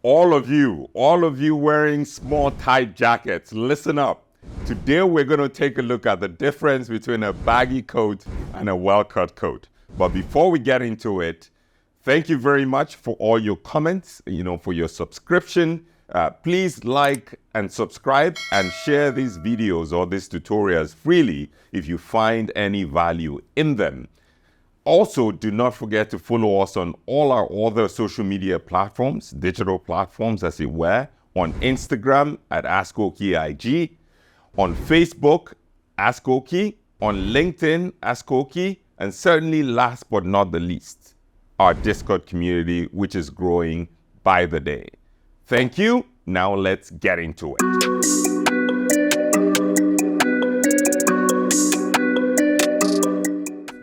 all of you wearing small tight jackets, listen up. Today we're going to take a look at the difference between a baggy coat and a well-cut coat. But before we get into it, thank you very much for all your comments, for your subscription. Please like and subscribe and share these videos or these tutorials freely if you find any value in them. Also, do not forget to follow us on all our other social media platforms, digital platforms as it were, on Instagram at AskOkey IG, on Facebook, AskOkey, on LinkedIn, AskOkey, and certainly last but not the least, our Discord community, which is growing by the day. Thank you. Now let's get into it.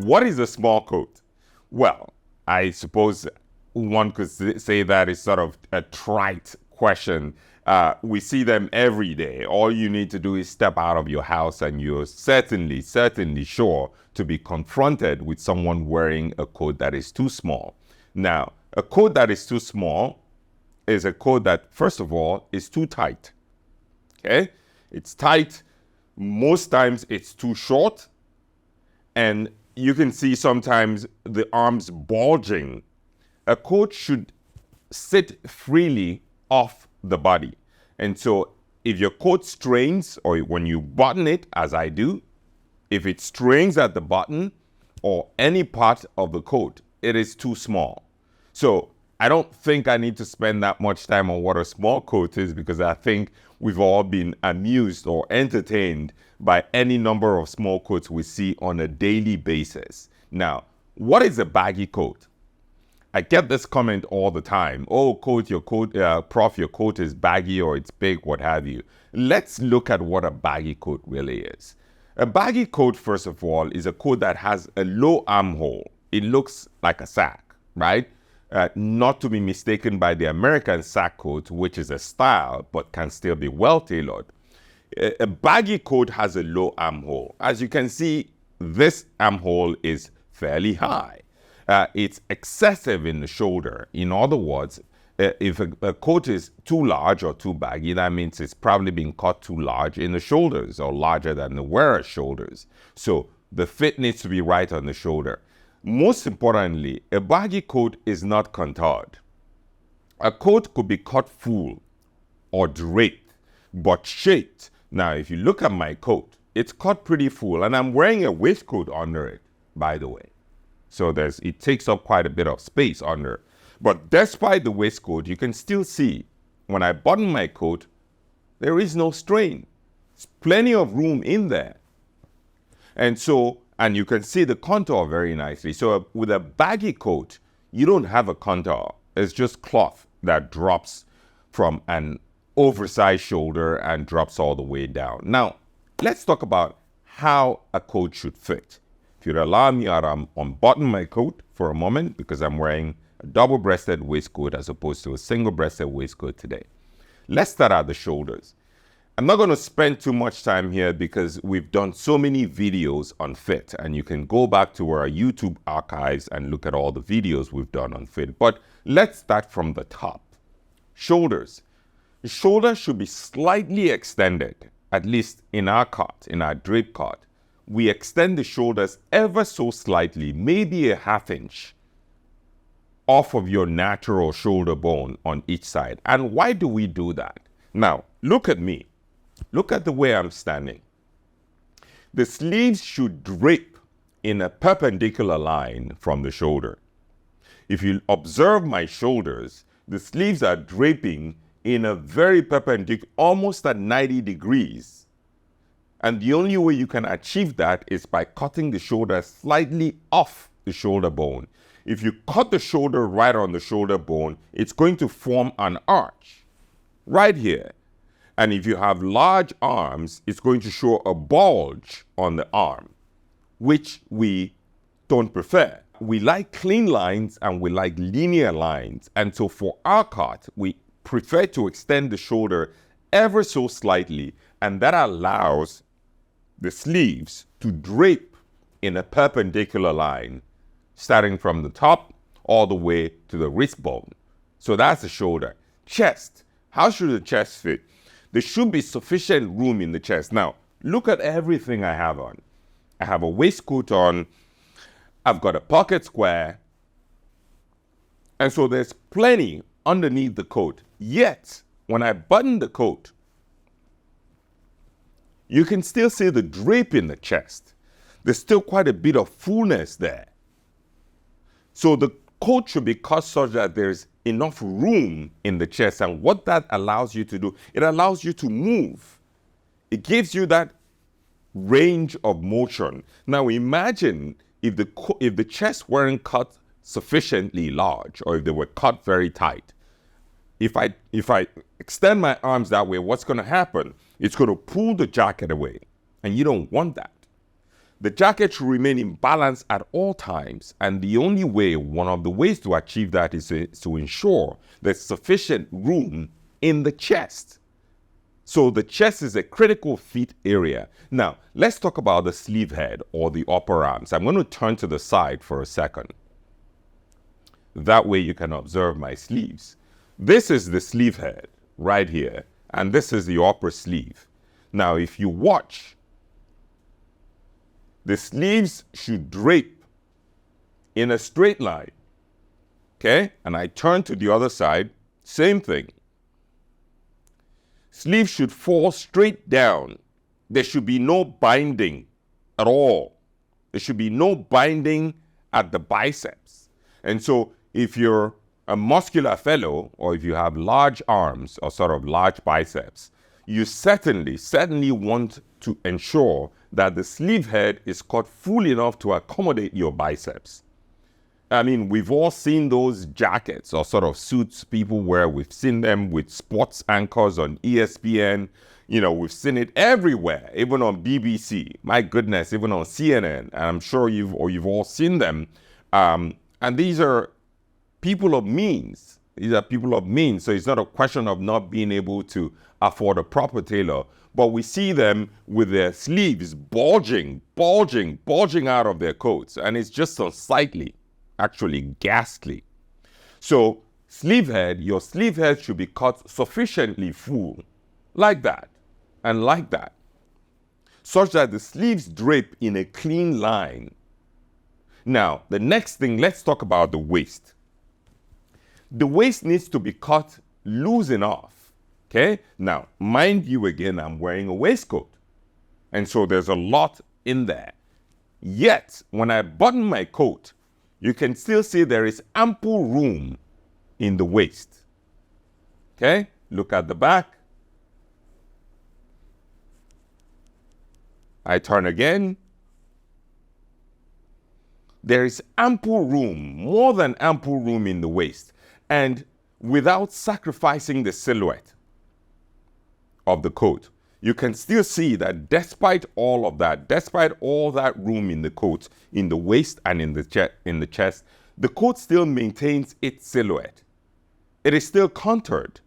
What is a small coat? Well, I suppose one could say that is sort of a trite question. We see them every day. All you need to do is step out of your house and you're certainly sure to be confronted with someone wearing a coat that is too small. Now, a coat that is too small is a coat that, first of all, is too tight. Okay? It's tight. Most times it's too short. And you can see sometimes the arms bulging. A coat should sit freely off the body. And so if your coat strains, or when you button it, as I do, if it strains at the button or any part of the coat, it is too small. So I don't think I need to spend that much time on what a small coat is, because I think we've all been amused or entertained by any number of small coats we see on a daily basis. Now, what is a baggy coat? I get this comment all the time. Oh, Prof, your coat is baggy or it's big, what have you. Let's look at what a baggy coat really is. A baggy coat, first of all, is a coat that has a low armhole. It looks like a sack, right? Not to be mistaken by the American sack coat, which is a style but can still be well tailored. A baggy coat has a low armhole. As you can see, this armhole is fairly high. It's excessive in the shoulder. In other words, if a coat is too large or too baggy, that means it's probably being cut too large in the shoulders or larger than the wearer's shoulders. So the fit needs to be right on the shoulder. Most importantly, a baggy coat is not contoured. A coat could be cut full or draped, but shaped. Now, if you look at my coat, it's cut pretty full, and I'm wearing a waistcoat under it, by the way. So it takes up quite a bit of space under. But despite the waistcoat, you can still see when I button my coat, there is no strain. There's plenty of room in there. And you can see the contour very nicely. So with a baggy coat, you don't have a contour. It's just cloth that drops from an oversized shoulder and drops all the way down. Now, let's talk about how a coat should fit. If you'd allow me, I'll unbutton my coat for a moment because I'm wearing a double-breasted waistcoat as opposed to a single-breasted waistcoat today. Let's start at the shoulders. I'm not going to spend too much time here because we've done so many videos on fit, and you can go back to our YouTube archives and look at all the videos we've done on fit. But let's start from the top. Shoulders. The shoulder should be slightly extended, at least in our cut, in our drape cut. We extend the shoulders ever so slightly, maybe a ½ inch off of your natural shoulder bone on each side. And why do we do that? Now, look at me. Look at the way I'm standing. The sleeves should drape in a perpendicular line from the shoulder. If you observe my shoulders, the sleeves are draping in a very perpendicular, almost at 90 degrees. And the only way you can achieve that is by cutting the shoulder slightly off the shoulder bone. If you cut the shoulder right on the shoulder bone, it's going to form an arch right here. And if you have large arms, it's going to show a bulge on the arm, which we don't prefer. We like clean lines and we like linear lines. And so for our cut, we prefer to extend the shoulder ever so slightly, and that allows the sleeves to drape in a perpendicular line, starting from the top all the way to the wrist bone. So that's the shoulder. chest. How should the chest fit? There should be sufficient room in the chest. Now, look at everything I have on. I have a waistcoat on. I've got a pocket square. And so there's plenty underneath the coat. Yet, when I button the coat, you can still see the drape in the chest. There's still quite a bit of fullness there. So the coat should be cut such that there's enough room in the chest. And what that allows you to do, it allows you to move. It gives you that range of motion. Now imagine if the chest weren't cut sufficiently large, or if they were cut very tight. If I extend my arms that way, what's going to happen? It's going to pull the jacket away, and you don't want that. The jacket should remain in balance at all times, and the only way, one of the ways to achieve that is to ensure there's sufficient room in the chest. So the chest is a critical fit area. Now, let's talk about the sleeve head or the upper arms. I'm going to turn to the side for a second. That way you can observe my sleeves. This is the sleeve head right here, and this is the upper sleeve. Now, if you watch, the sleeves should drape in a straight line, okay? And I turn to the other side, same thing. Sleeves should fall straight down. There should be no binding at all. There should be no binding at the biceps. And so if you're a muscular fellow, or if you have large arms or sort of large biceps, you certainly want to ensure that the sleeve head is cut full enough to accommodate your biceps. I mean, we've all seen those jackets or sort of suits people wear. We've seen them with sports anchors on ESPN. You know, we've seen it everywhere, even on BBC. My goodness, even on CNN. And I'm sure you've all seen them. And these are people of means. These are people of means. So it's not a question of not being able to afford a proper tailor. But we see them with their sleeves bulging out of their coats. And it's just unsightly. Actually ghastly. So your sleeve head should be cut sufficiently full, like that, and like that, such that the sleeves drape in a clean line. Now, the next thing, let's talk about the waist. The waist needs to be cut loose enough, okay? Now, mind you again, I'm wearing a waistcoat, and so there's a lot in there. Yet, when I button my coat, you can still see there is ample room in the waist. Okay? Look at the back. I turn again. There is ample room, more than ample room in the waist, and without sacrificing the silhouette of the coat. You can still see that despite all of that, despite all that room in the coat, in the waist and in the chest, the coat still maintains its silhouette. It is still contoured.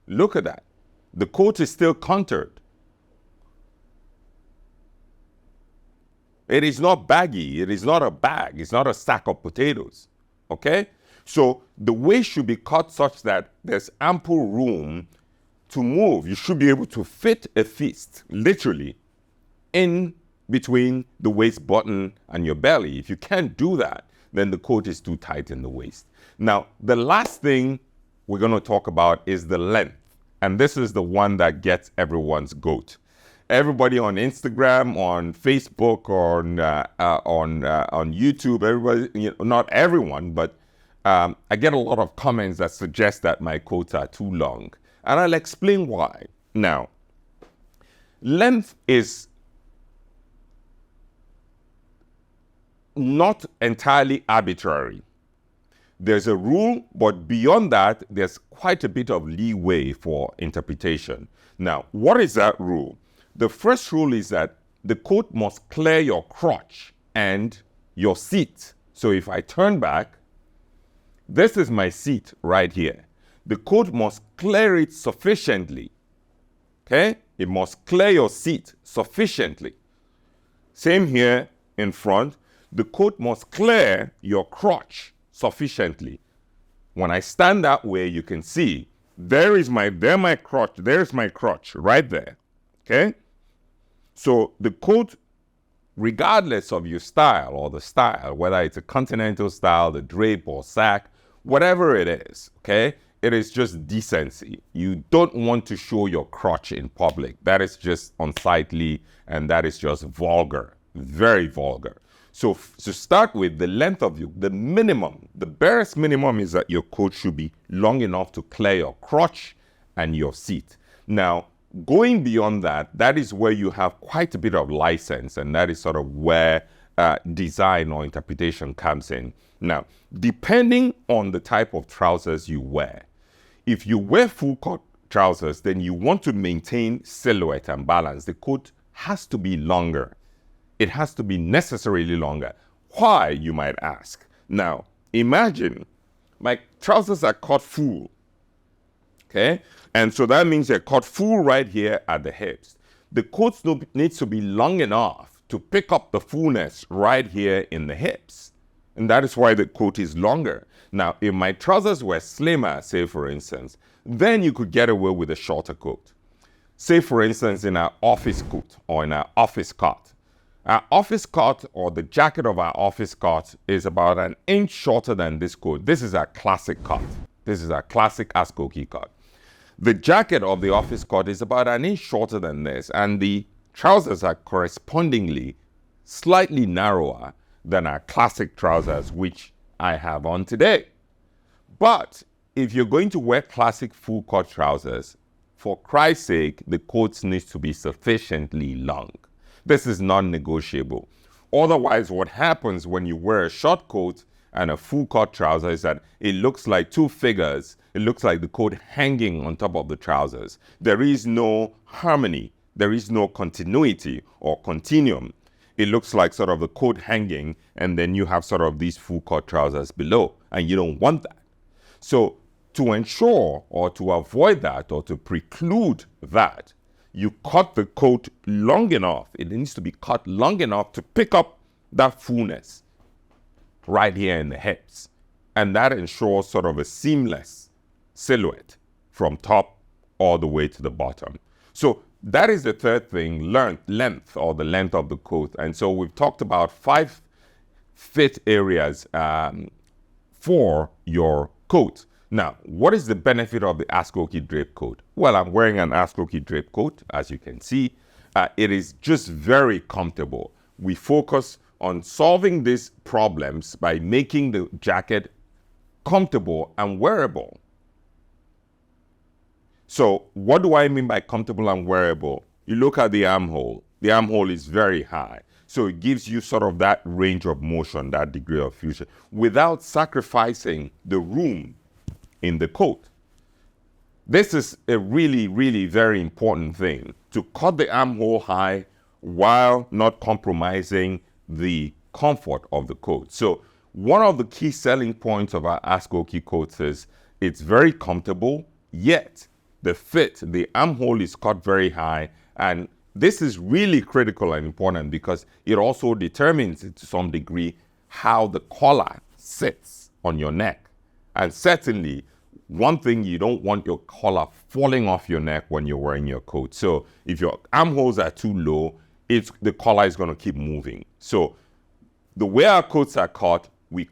Look at that. The coat is still contoured. It is not baggy. It is not a bag. It's not a sack of potatoes. Okay? So the waist should be cut such that there's ample room to move. You should be able to fit a fist, literally, in between the waist button and your belly. If you can't do that, then the coat is too tight in the waist. Now, the last thing we're going to talk about is the length. And this is the one that gets everyone's goat. Everybody on Instagram, on Facebook, on YouTube, everybody, not everyone, but I get a lot of comments that suggest that my coats are too long. And I'll explain why. Now, length is not entirely arbitrary. There's a rule, but beyond that, there's quite a bit of leeway for interpretation. Now, what is that rule? The first rule is that the coat must clear your crotch and your seat. So if I turn back, this is my seat right here. The coat must clear it sufficiently. Okay? It must clear your seat sufficiently. Same here in front. The coat must clear your crotch sufficiently. When I stand that way, you can see there's my crotch right there. Okay? So the coat, regardless of your style or the style, whether it's a continental style, the drape or sack, whatever it is, okay? It is just decency. You don't want to show your crotch in public. That is just unsightly and that is just vulgar, very vulgar. So to start with, the length of the minimum, the barest minimum is that your coat should be long enough to clear your crotch and your seat. Now, going beyond that, that is where you have quite a bit of license, and that is sort of where design or interpretation comes in. Now, depending on the type of trousers you wear, if you wear full coat trousers, then you want to maintain silhouette and balance. The coat has to be longer. It has to be necessarily longer. Why, you might ask? Now, imagine my trousers are cut full, okay? And so that means they're cut full right here at the hips. The coat needs to be long enough to pick up the fullness right here in the hips. And that is why the coat is longer. Now, if my trousers were slimmer, say for instance, then you could get away with a shorter coat. Say for instance, in our office coat or in our office coat. Our office coat or the jacket of our office coat is about an inch shorter than this coat. This is our classic coat. This is our classic AskOkey coat. The jacket of the office coat is about an inch shorter than this, and the trousers are correspondingly slightly narrower than our classic trousers, which I have on today. But if you're going to wear classic full coat trousers, for Christ's sake, the coats needs to be sufficiently long. This is non-negotiable. Otherwise, what happens when you wear a short coat and a full coat trouser is that it looks like two figures. It looks like the coat hanging on top of the trousers. There is no harmony. There is no continuity or continuum. It looks like sort of the coat hanging, and then you have sort of these full coat trousers below, and you don't want that. So to ensure or to avoid that or to preclude that, you cut the coat long enough. It needs to be cut long enough to pick up that fullness right here in the hips. And that ensures sort of a seamless silhouette from top all the way to the bottom. So that is the third thing, length or the length of the coat. And so we've talked about 5 fit areas for your coat. Now, what is the benefit of the AskOkey drape coat? Well, I'm wearing an AskOkey drape coat, as you can see. It is just very comfortable. We focus on solving these problems by making the jacket comfortable and wearable. So what do I mean by comfortable and wearable? You look at the armhole. The armhole is very high. So it gives you sort of that range of motion, that degree of fusion, without sacrificing the room in the coat. This is a really, really very important thing, to cut the armhole high while not compromising the comfort of the coat. So one of the key selling points of our AskOkey coats is it's very comfortable, yet the fit, the armhole is cut very high, and this is really critical and important because it also determines to some degree how the collar sits on your neck. And certainly, one thing, you don't want your collar falling off your neck when you're wearing your coat. So if your armholes are too low, the collar is going to keep moving. So the way our coats are cut, we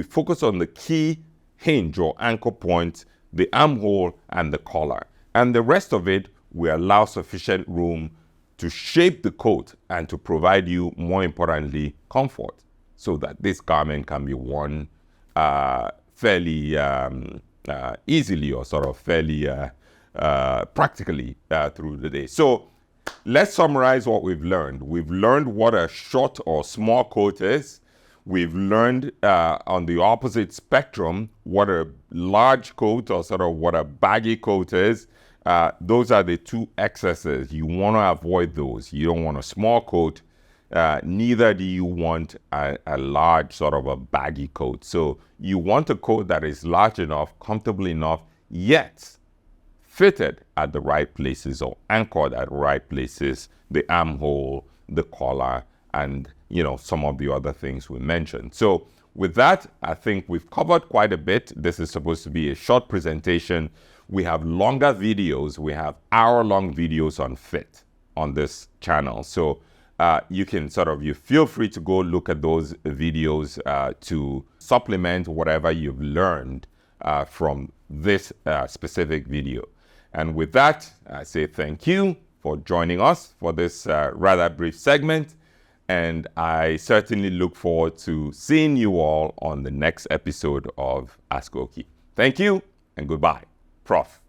focus on the key hinge or anchor point, the armhole and the collar. And the rest of it, we allow sufficient room to shape the coat and to provide you, more importantly, comfort, so that this garment can be worn fairly easily or sort of fairly practically through the day. So let's summarize what we've learned. We've learned what a short or small coat is. We've learned on the opposite spectrum what a large coat or sort of what a baggy coat is. Those are the two excesses. You want to avoid those. You don't want a small coat. Neither do you want a large sort of a baggy coat. So you want a coat that is large enough, comfortable enough, yet fitted at the right places or anchored at the right places, the armhole, the collar, and some of the other things we mentioned. So with that, I think we've covered quite a bit. This is supposed to be a short presentation. We have longer videos. We have hour-long videos on fit on this channel. So you can you feel free to go look at those videos to supplement whatever you've learned from this specific video. And with that, I say thank you for joining us for this rather brief segment. And I certainly look forward to seeing you all on the next episode of AskOkey. Thank you and goodbye. Prof.